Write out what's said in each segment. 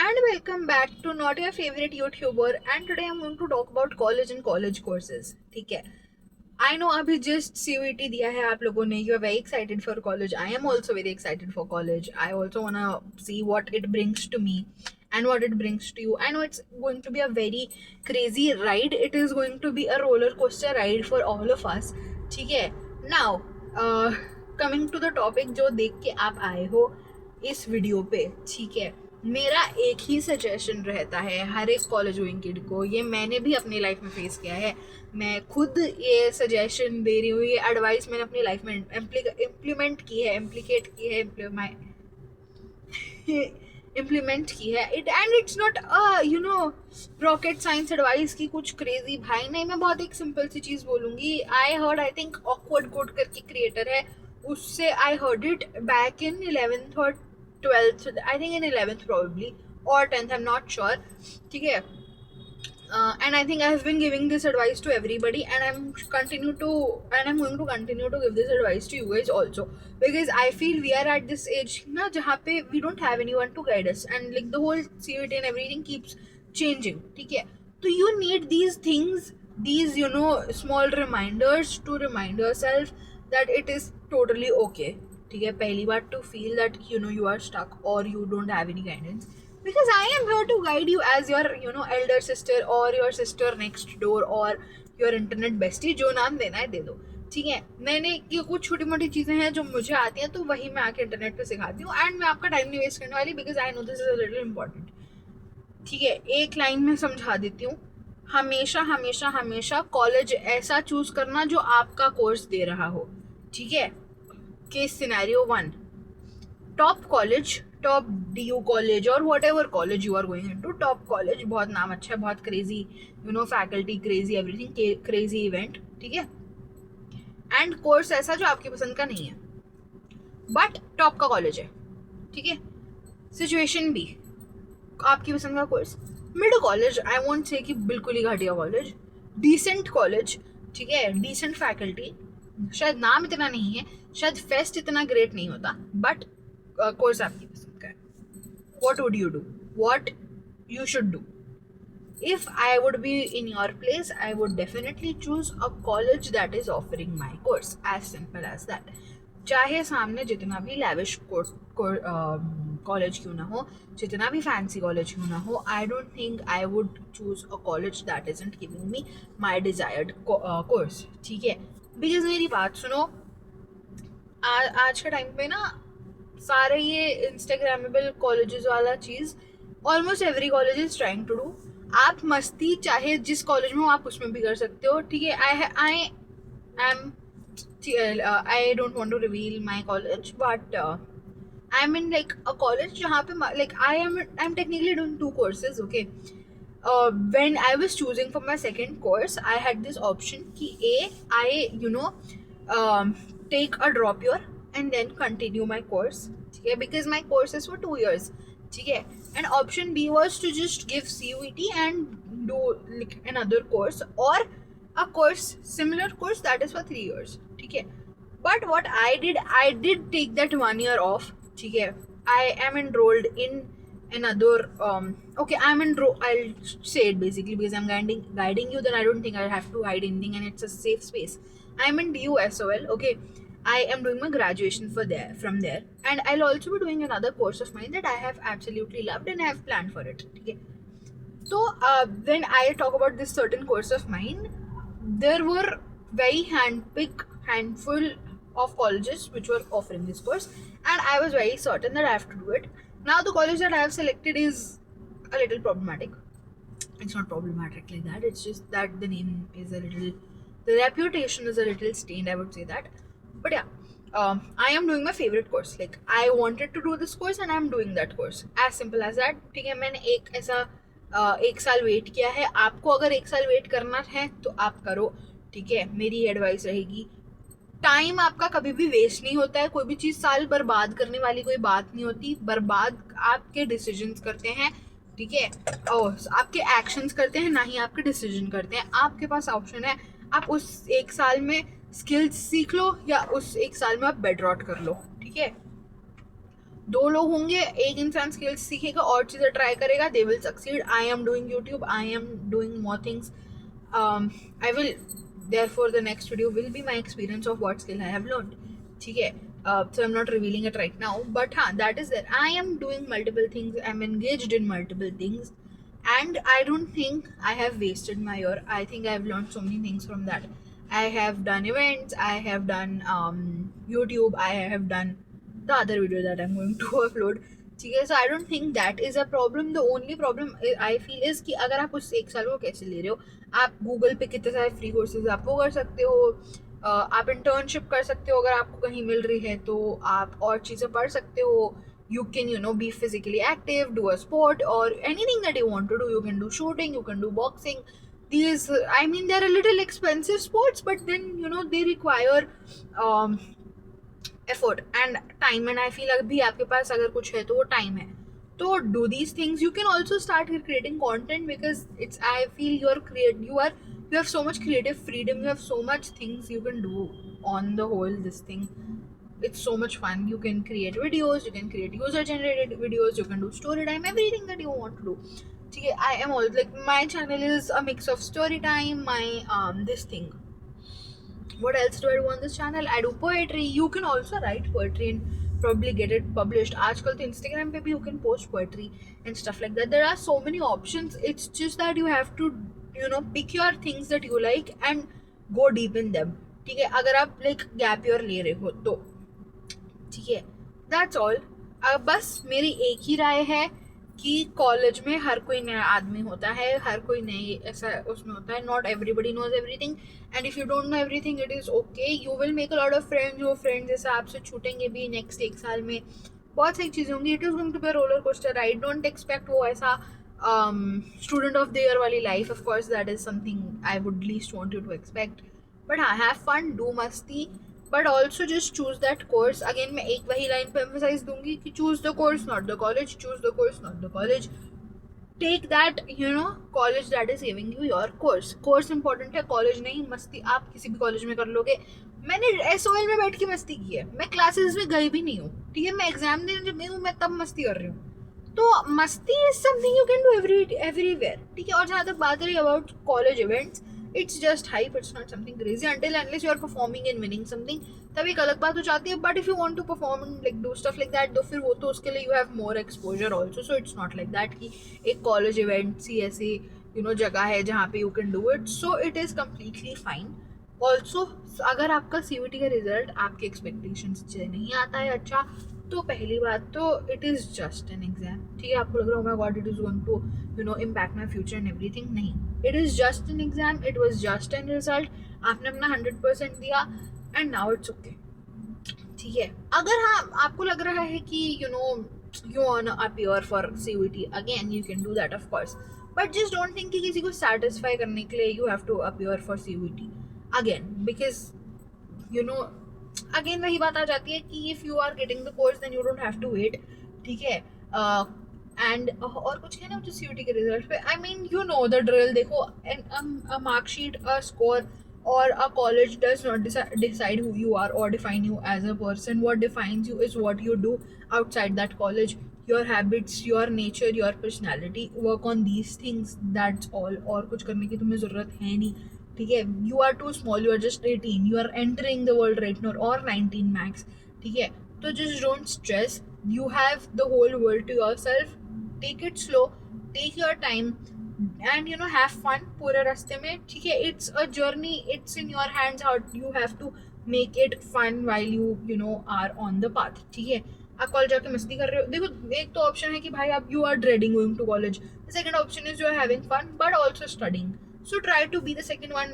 and welcome back to not your favorite YouTuber. And today I'm going to talk about college and college courses. ठीक है. I know अभी just CUET दिया है आप लोगों ने. You are very excited for college. I am also very excited for college. I also wanna see what it brings to me and what it brings to you. I know it's going to be a very crazy ride. It is going to be a roller coaster ride for all of us. ठीक है. Now, coming to the topic जो देख के आप आए हो इस video पे, ठीक है. मेरा एक ही सजेशन रहता है हर एक कॉलेज गोइंग किड को. ये मैंने भी अपनी लाइफ में फेस किया है. मैं खुद ये सजेशन दे रही हूँ. ये एडवाइस मैंने अपनी लाइफ में इम्प्लीमेंट की है, इम्प्लीमेंट की है it. And it's not rocket science advice की कुछ क्रेजी भाई नहीं. मैं बहुत एक सिंपल सी चीज़ बोलूँगी. आई थिंक ऑकवर्ड कोड करके क्रिएटर है, उससे I heard it back in 11th और 12th. I think in 11th probably or 10th, I'm not sure. ठीक है. And I think I have been giving this advice to everybody, and I'm going to continue to give this advice to you guys also, because I feel we are at this age ना जहाँ पे we don't have anyone to guide us, and like the whole CUET and everything keeps changing. ठीक है. So you need these things, these small reminders to remind yourself that it is totally okay. ठीक है. पहली बार to feel that you are stuck or you don't have any guidance, because I am here to guide you as your elder sister or your sister next door or your internet bestie. जो नाम देना है दे दो. ठीक है. मैंने ये कुछ छोटी मोटी चीज़ें हैं जो मुझे आती हैं, तो वही मैं आके इंटरनेट पे सिखाती हूँ. एंड मैं आपका टाइम नहीं वेस्ट करने वाली, because I know this is a little important. ठीक है. एक लाइन में समझा देती हूँ. हमेशा हमेशा हमेशा कॉलेज ऐसा चूज करना जो आपका कोर्स दे रहा हो. ठीक है. Case scenario 1, top college, top DU college or whatever college you are going into. Top college बहुत नाम अच्छा है, बहुत crazy faculty, crazy everything, crazy event. ठीक है. and course ऐसा जो आपकी पसंद का नहीं है, but top का college है. ठीक है. situation B, आपकी पसंद का course. Mid college, I won't say कि बिल्कुल ही घटिया कॉलेज. Decent college. ठीक है. Decent faculty. शायद नाम इतना नहीं है, शायद फेस्ट इतना ग्रेट नहीं होता, बट कोर्स आपकी पसंद का है. What would you do? What you should do? If I would be in your place, I would definitely choose a college that is offering my course. As simple as that. चाहे सामने जितना भी lavish college क्यों ना हो, जितना भी fancy college क्यों ना हो, I don't think I would choose a college that isn't giving me my desired course. ठीक है. बिकॉज मेरी बात सुनो, आज के टाइम पे ना सारे ये इंस्टाग्रामेबल कॉलेजेस वाला चीज़ almost every college is trying to do. आप मस्ती चाहे जिस कॉलेज में हो आप उसमें भी कर सकते हो. ठीक है. I don't want to reveal my college, but I'm in like a college जहाँ पे like I'm technically doing 2 courses. Okay. When I was choosing for my second course, I had this option कि I take a drop year and then continue my course. ठीक है. Because my course is for 2 years. ठीक है. And option B was to just give CUET and do like another course, or a course, similar course that is for 3 years. ठीक है. But what I did take that 1 year off. ठीक है. I am enrolled in another okay, I'll say it basically because I'm guiding you, then I don't think I have to hide anything and it's a safe space. I'm in DUSOL. Okay. I am doing my graduation from there, and I'll also be doing another course of mine that I have absolutely loved and I have planned for it. Okay. So when I talk about this certain course of mine, there were very handful of colleges which were offering this course, and I was very certain that I have to do it. Now the college that I have selected is a little problematic. It's not problematic like that, it's just that the name is the reputation is a little stained, I would say that. But yeah, I am doing my favorite course. Like I wanted to do this course and I am doing that course. As simple as that. ठीक है. मैंने एक साल wait किया है. आपको अगर 1 साल वेट करना है तो आप करो. ठीक है. मेरी एडवाइस रहेगी, टाइम आपका कभी भी वेस्ट नहीं होता है. कोई भी चीज़ साल बर्बाद करने वाली कोई बात नहीं होती. बर्बाद आपके डिसीजंस करते हैं. ठीक है. और आपके एक्शंस करते हैं, ना ही आपके डिसीजन करते हैं. आपके पास ऑप्शन है, आप उस 1 साल में स्किल्स सीख लो या उस 1 साल में आप बेड रॉट कर लो. ठीक है. दो लोग होंगे, एक इंसान स्किल्स सीखेगा और चीज़ें ट्राई करेगा, they will succeed. I am doing YouTube, I am doing more things. I will, therefore the next video will be my experience of what skill I have learned. ठीक है. So I'm not revealing it right now, but हाँ, that is there. I am doing multiple things, I'm engaged in multiple things, and I don't think I have wasted my year. I think I have learned so many things from that. I have done events, I have done YouTube, I have done the other video that I'm going to upload. ठीक है. So I don't think that is a problem. The only problem I feel is कि अगर आप उस एक साल को कैसे ले रहे हो. आप गूगल पे कितने सारे फ्री कोर्सेज आप वो कर सकते हो. आप इंटर्नशिप कर सकते हो अगर आपको कहीं मिल रही है तो. आप और चीज़ें पढ़ सकते हो. You can, be physically active, do a sport or anything that you want to do. You can do shooting, you can do boxing. These, I mean, they're a little expensive sports, but then, they require effort and time. And I feel अभी आपके पास अगर कुछ है तो वो time है. So do these things. You can also start creating content because I feel you have so much creative freedom. You have so much things you can do on the whole this thing. It's so much fun. You can create videos, you can create user generated videos, you can do story time, everything that you want to do. Okay, I am all like, my channel is a mix of story time, my this thing. What else do I do on this channel? I do poetry. You can also write poetry and probably get it published. आजकल तो Instagram पे भी you can post poetry and stuff like that. There are so many options. It's just that you have to, pick your things that you like and go deep in them. ठीक है. अगर आप like gap year ले रहे हो तो ठीक है. That's all. अब बस मेरी एक ही राय है कि कॉलेज में हर कोई नया आदमी होता है, हर कोई नई ऐसा उसमें होता है. Not everybody knows everything, and if you don't know everything it is okay. You will make a lot of friends. वो फ्रेंड्स जैसे आपसे छूटेंगे भी नेक्स्ट एक साल में. बहुत सारी चीज़ें होंगी. It is going to be a roller coaster ride. Don't expect वो ऐसा स्टूडेंट ऑफ द ईयर वाली life. Of course that is something I would least want you to expect. But हाँ, हैव फन, डू मस्ती, but also just choose that course. Again मैं एक वही line पे emphasise दूंगी कि choose the course not the college. Choose the course not the college. Take that college that is giving you your course. Course important है, college नहीं. मस्ती आप किसी भी कॉलेज में कर लोगे. मैंने SOL में बैठ के मस्ती की है. मैं क्लासेस में गई भी नहीं हूँ. ठीक है. मैं एग्जाम देने जब गई हूँ मैं तब मस्ती कर रही हूँ. तो मस्ती is something you can do everywhere. ठीक है. और जहाँ तक बात रही about college events, it's just hype. It's not something crazy until unless you are performing and winning something. तब एक अलग बात हो जाती है. But if you want to perform and like do stuff like that, तो फिर वो तो उसके लिए you have more exposure also. So it's not like that कि एक college event सी ऐसी जगह है जहाँ पे you can do it. So it is completely fine. Also अगर आपका CVT का रिजल्ट आपके एक्सपेक्टेशंस से नहीं आता है अच्छा, तो पहली बात तो it is just an exam. ठीक है. आपको लग रहा है my God it is going to impact my future and everything. नहीं, it is just an exam. It was just an result. आपने अपना 100% दिया एंड नाउ इट्स ओके. ठीक है. अगर हाँ आपको लग रहा है कि you wanna appear for CVT again, you can do that of course, but just don't think कि किसी को satisfy करने के लिए you have to appear for CVT again, because again वही बात आ जाती है कि if you are getting the course then you don't have to wait. ठीक है. एंड और कुछ है ना जो CVT के रिजल्ट पे. I mean the drill. देखो, a mark sheet, a score or a college does not decide who you are or define you as a person. What defines you is what you do outside that college, your habits, your nature, your personality. Work on these things, that's all. और कुछ करने की तुम्हें ज़रूरत है नहीं. ठीक है. You are too small, you are just 18, you are entering the world right now, or 19 max. ठीक है. तो just don't stress. You have the whole world to yourself. Take it slow, take your time, and have fun पूरे रास्ते में. ठीक है. It's a journey. It's in your hands how you have to make it fun while you are on the path. ठीक है. आप college जाके मस्ती कर रहे हो. देखो, एक तो ऑप्शन है कि भाई आप you are dreading going to college. The second option is you are having fun but also studying. So try to be the second one.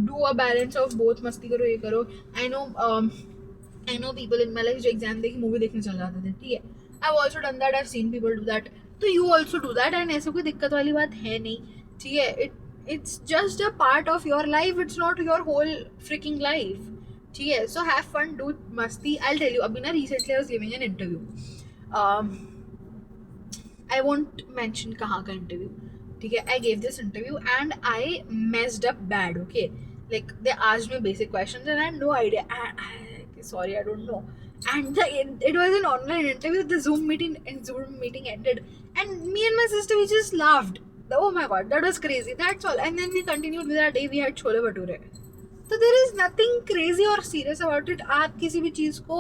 Do a balance of both. मस्ती करो, ये करो. I know people in my life जो exam देखी movie देखने चल जाते थे. ठीक है. I've also done that. I've seen people do that. तो you also do that, and ऐसे कोई दिक्कत वाली बात है नहीं. ठीक है. It's just a part of your life. It's not your whole freaking life. ठीक है. So have fun, do मस्ती. I'll tell you. अभी ना recently I was giving an interview. I won't mention कहाँ का interview. ठीक है. I gave this interview and I messed up bad. Okay. Like they asked me basic questions and I had no idea. Sorry, I don't know. and it was an online interview. The Zoom meeting ended, and me and my sister, we just laughed. Oh my god, that was crazy. That's all. And then we continued with our day. We had chole bhature. So there is nothing crazy or serious about it. आप किसी भी चीज़ को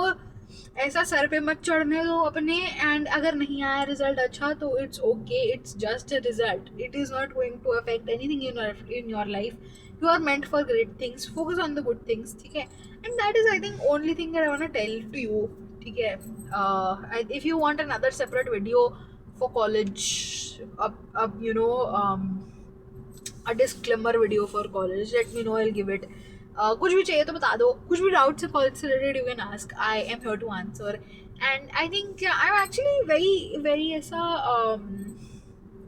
ऐसा sir पे मत चढ़ने दो अपने, एंड अगर नहीं आया रिजल्ट अच्छा तो it's okay, it's just a result. It is not going to affect anything in your life. You are meant for great things. Focus on the good things, ठीक है? And that is, I think, only thing that I want to tell to you, ठीक है? If you want another separate video for college, you know, a disclaimer video for college, let me know, I'll give it. कुछ भी चाहिए तो बता दो, कुछ भी डाउट से कॉलेज से related you can ask, I am here to answer. And I think I am actually very very ऐसा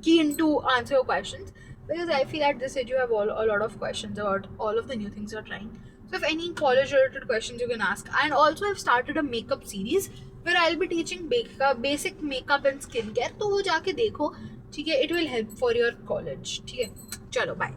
keen to answer your questions, because I feel at this age you have a lot of questions about all of the new things you're trying. So if any college related questions you can ask. And also I've started a makeup series where I'll be teaching basic makeup and skincare. तो वो जाके देखो, ठीक है? It will help for your college. ठीक है? चलो bye.